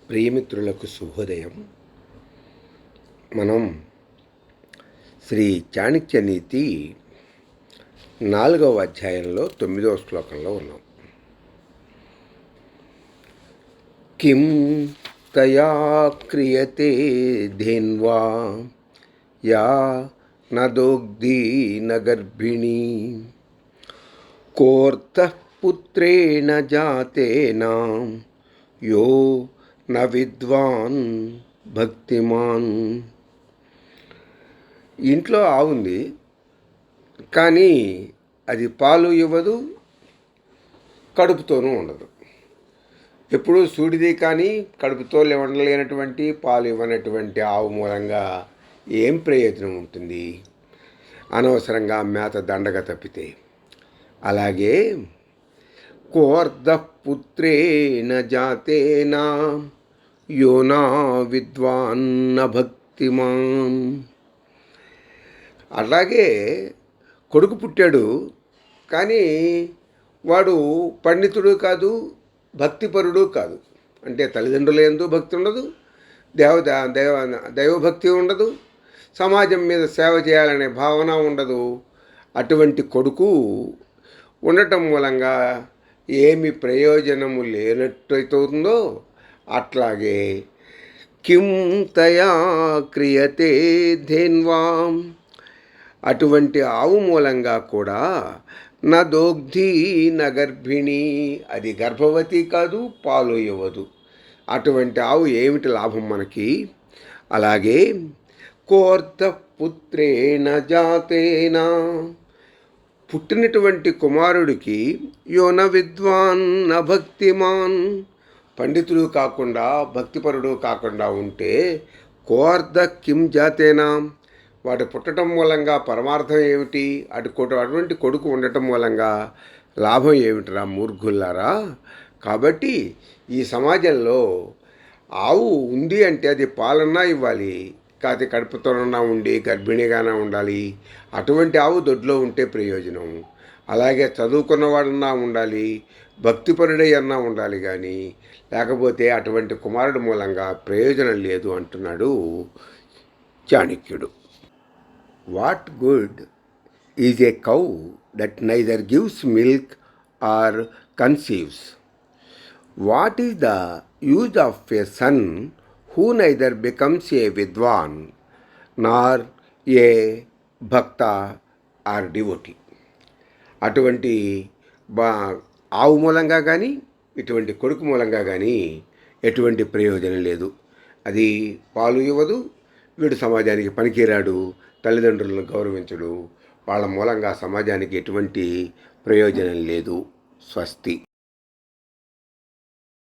ప్రియమిత్రులకు శుభోదయం. మనం శ్రీ చాణక్య నీతి 4వ అధ్యాయంలో 9వ శ్లోకంలో ఉన్నాం. కిం తయా క్రియతే ధేన్వా యా నదోగ్ధీ నగర్భిణీ కోర్తః పుత్రేణ జాతేనా యో న విద్వాన్ భక్తిమాన్. ఇంట్లో ఆవుంది, కానీ అది పాలు ఇవ్వదు, కడుపుతోనూ ఉండదు. ఎప్పుడూ సూడిది కానీ కడుపుతో ఉండలేనటువంటి పాలు ఇవ్వనటువంటి ఆవు మూలంగా ఏం ప్రయోజనం ఉంటుంది? అనవసరంగా మేత దండగ తప్పితే. అలాగే కోర్ధపుత్రేణ జాతేనా యోనా విద్వాన్న భక్తిమాన్. అలాగే కొడుకు పుట్టాడు, కానీ వాడు పండితుడు కాదు, భక్తిపరుడు కాదు. అంటే తల్లిదండ్రుల యందు భక్తి ఉండదు, దైవభక్తి ఉండదు, సమాజం మీద సేవ చేయాలనే భావన ఉండదు. అటువంటి కొడుకు ఉండటం మూలంగా ఏమి ప్రయోజనము లేనట్టయితుందో, అట్లాగే కిం తయా క్రియతే ధేన్వాం. అటువంటి ఆవు మూలంగా కూడా నదోగ్ధీ నగర్భిణి, అది గర్భవతి కాదు, పాలు ఇవ్వదు. అటువంటి ఆవు ఏమిటి లాభం మనకి? అలాగే కోర్ధపుత్రేణ జాతేనా, పుట్టినటువంటి కుమారుడికి యోన విద్వాన్ న భక్తిమాన్, పండితుడు కాకుండా భక్తిపరుడు కాకుండా ఉంటే కోర్ధ కిం జాతేనా, వాడు పుట్టడం మూలంగా పరమార్థం ఏమిటి? అటువంటి కొడుకు ఉండటం మూలంగా లాభం ఏమిటిరా మూర్ఖుల్లారా? కాబట్టి ఈ సమాజంలో ఆవు ఉంది అంటే అది పాలన్నా ఇవ్వాలి, కాదు కడుపుతోనన్నా ఉండి గర్భిణిగానే ఉండాలి. అటువంటి ఆవు దొడ్లో ఉంటే ప్రయోజనం. అలాగే చదువుకున్నవాడన్నా ఉండాలి, భక్తిపరుడై అన్నా ఉండాలి, కానీ లేకపోతే అటువంటి కుమారుడు మూలంగా ప్రయోజనం లేదు అంటున్నాడు చాణక్యుడు. What good is a cow that neither gives milk or conceives? What is the use of a son who neither becomes a vidwan nor a bhakta or devotee? అటువంటి ఆవు మూలంగా కానీ ఇటువంటి కొడుకు మూలంగా కానీ ఎటువంటి ప్రయోజనం లేదు. అది పాలు ఇవ్వదు, వీడు సమాజానికి పనికిరాడు, తల్లిదండ్రులను గౌరవించడు, వాళ్ళ మూలంగా సమాజానికి ఎటువంటి ప్రయోజనం లేదు. స్వస్తి.